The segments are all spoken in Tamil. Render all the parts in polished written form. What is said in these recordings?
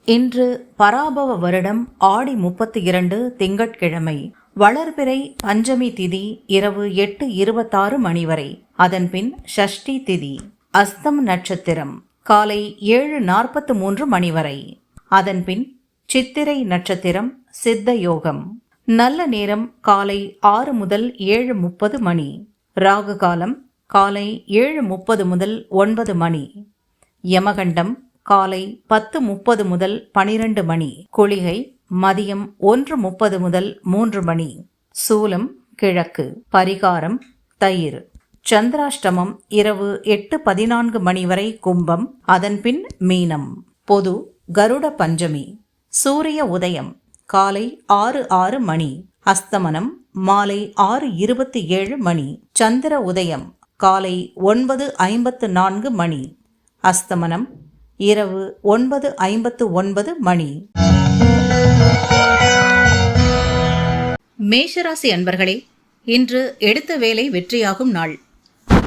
இன்று பராபவ வருடம் ஆடி 32 திங்கட்கிழமை. வளர்பிறை பஞ்சமி திதி இரவு 8:26 மணி வரை. அதன்பின் ஷஷ்டி திதி. அஸ்தம் நட்சத்திரம் காலை 7:43 மணி வரை. அதன்பின் சித்திரை நட்சத்திரம் சித்த யோகம். நல்ல நேரம் காலை 6 முதல் 7:30 மணி. ராகு காலம் காலை 7:30 முதல் 9 மணி. யமகண்டம் காலை 10:30 முதல் 12 மணி. குளிகை மதியம் 1:30 முதல் 3 மணி. சூலம் கிழக்கு. பரிகாரம் தயிர். சந்திராஷ்டமம் இரவு 8:14 மணி வரை கும்பம். அதன்பின் மீனம். பொது கருட பஞ்சமி. சூரிய உதயம் காலை 6:06 மணி. அஸ்தமனம் மாலை 6:27 மணி. சந்திர உதயம் காலை 9:54 மணி. அஸ்தமனம் இரவு 9:59 மணி. மேஷராசி அன்பர்களே, இன்று எடுத்த வேலை வெற்றியாகும் நாள்.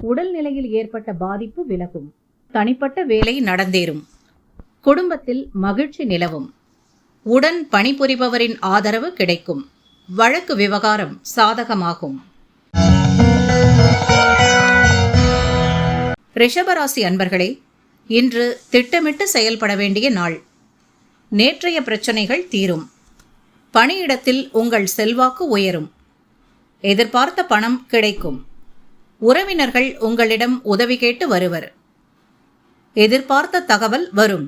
உடல்நிலையில் ஏற்பட்ட பாதிப்பு விலகும். தனிப்பட்ட வேலை நடந்தேறும். குடும்பத்தில் மகிழ்ச்சி நிலவும். உடன் பணிபுரிபவரின் ஆதரவு கிடைக்கும். வழக்கு விவகாரம் சாதகமாகும். ரிஷபராசி அன்பர்களே, இன்று திட்டமிட்டு செயல்பட வேண்டிய நாள். நேற்றைய பிரச்சனைகள் தீரும். பணியிடத்தில் உங்கள் செல்வாக்கு உயரும். எதிர்பார்த்த பணம் கிடைக்கும். உறவினர்கள் உங்களிடம் உதவி கேட்டு வருவர். எதிர்பார்த்த தகவல் வரும்.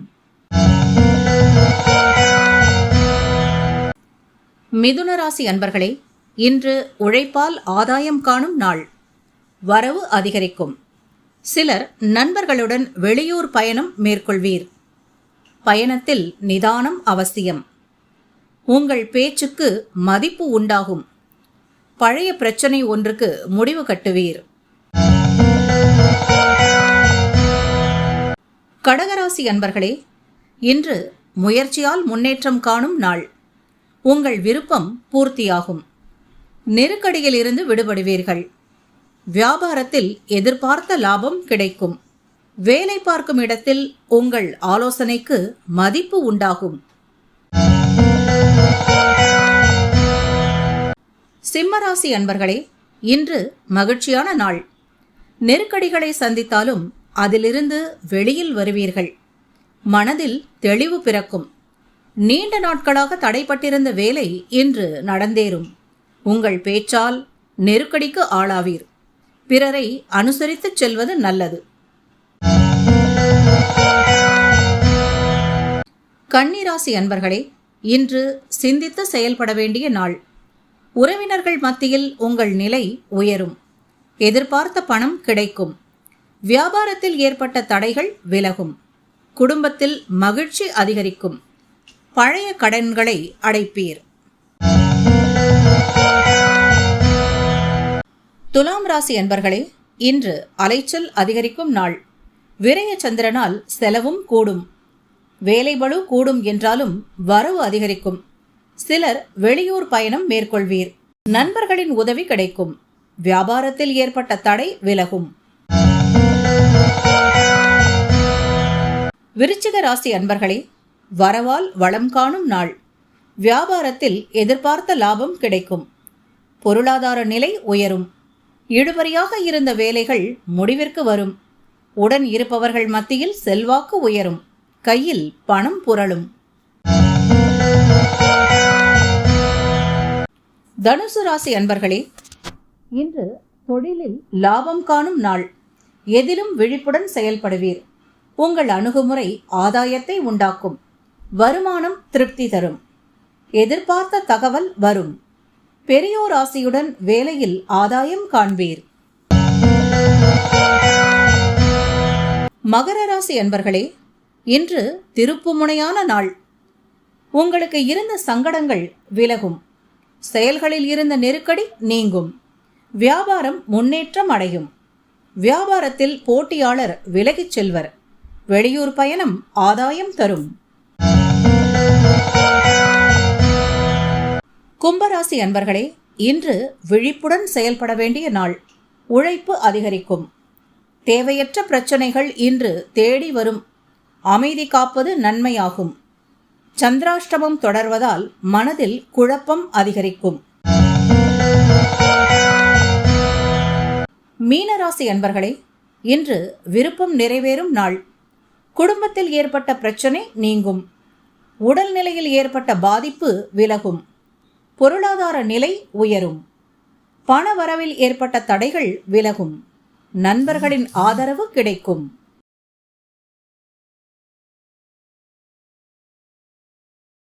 மிதுன ராசி அன்பர்களே, இன்று உழைப்பால் ஆதாயம் காணும் நாள். வரவு அதிகரிக்கும். சிலர் நண்பர்களுடன் வெளியூர் பயணம் மேற்கொள்வீர். பயணத்தில் நிதானம் அவசியம். உங்கள் பேச்சுக்கு மதிப்பு உண்டாகும். பழைய பிரச்சனை ஒன்றுக்கு முடிவு கட்டுவீர். கடகராசி அன்பர்களே, இன்று முயற்சியால் முன்னேற்றம் காணும் நாள். உங்கள் விருப்பம் பூர்த்தியாகும். நெருக்கடியில் இருந்து விடுபடுவீர்கள். வியாபாரத்தில் எதிர்பார்த்த லாபம் கிடைக்கும். வேலை பார்க்கும் இடத்தில் உங்கள் ஆலோசனைக்கு மதிப்பு உண்டாகும். சிம்மராசி அன்பர்களே, இன்று மகிழ்ச்சியான நாள். நெருக்கடிகளை சந்தித்தாலும் அதிலிருந்து வெளியில் வருவீர்கள். மனதில் தெளிவு பிறக்கும். நீண்ட நாட்களாக தடைப்பட்டிருந்த வேலை இன்று நடந்தேறும். உங்கள் பேச்சால் நெருக்கடிக்கு ஆளாவீர். பிறரை அனுசரித்துச் செல்வது நல்லது. கன்னிராசி அன்பர்களே, இன்று சிந்தித்து செயல்பட வேண்டிய நாள். உறவினர்கள் மத்தியில் உங்கள் நிலை உயரும். எதிர்பார்த்த பணம் கிடைக்கும். வியாபாரத்தில் ஏற்பட்ட தடைகள் விலகும். குடும்பத்தில் மகிழ்ச்சி அதிகரிக்கும். பழைய கடன்களை அடைப்பீர். துலாம் ராசி அன்பர்களே, இன்று அலைச்சல் அதிகரிக்கும் நாள். விரய சந்திரனால் செலவும் கூடும். வேலைபளு கூடும் என்றாலும் வரவு அதிகரிக்கும். சிலர் வெளியூர் பயணம் மேற்கொள்வீர். நண்பர்களின் உதவி கிடைக்கும். வியாபாரத்தில் ஏற்பட்ட தடை விலகும். விருச்சிக ராசி அன்பர்களே, வரவால் வளம் காணும் நாள். வியாபாரத்தில் எதிர்பார்த்த லாபம் கிடைக்கும். பொருளாதார நிலை உயரும். இழுபறியாக இருந்த வேலைகள் முடிவிற்கு வரும். உடன் இருப்பவர்கள் மத்தியில் செல்வாக்கு உயரும். கையில் பணம் புரளும். தனுசு ராசி அன்பர்களே, இன்று தொழிலில் லாபம் காணும் நாள். எதிலும் விழிப்புடன் செயல்படுவீர். உங்கள் அணுகுமுறை ஆதாயத்தை உண்டாக்கும். வருமானம் திருப்தி தரும். எதிர்பார்த்த தகவல் வரும். பெரியோர் ஆசியுடன் வேலையில் ஆதாயம் காண்பீர். மகர ராசி அன்பர்களே, இன்று திருப்புமுனையான நாள். உங்களுக்கு இருந்த சங்கடங்கள் விலகும். செயல்களில் இருந்த நெருக்கடி நீங்கும். வியாபாரம் முன்னேற்றம் அடையும். வியாபாரத்தில் போட்டியாளர் விலகிச் செல்வர். வெளியூர் பயணம் ஆதாயம் தரும். கும்பராசி அன்பர்களே, இன்று விழிப்புடன் செயல்பட வேண்டிய நாள். உழைப்பு அதிகரிக்கும். தேவையற்ற பிரச்சனைகள் இன்று தேடி வரும். அமைதி காப்பது நன்மையாகும். சந்திராஷ்டமம் தொடர்வதால் மனதில் குழப்பம் அதிகரிக்கும். மீனராசி அன்பர்களே, இன்று விருப்பம் நிறைவேறும் நாள். குடும்பத்தில் ஏற்பட்ட பிரச்சனை நீங்கும். உடல்நிலையில் ஏற்பட்ட பாதிப்பு விலகும். பொருளாதார நிலை உயரும். பண வரவில் ஏற்பட்ட தடைகள் விலகும். நண்பர்களின் ஆதரவு கிடைக்கும்.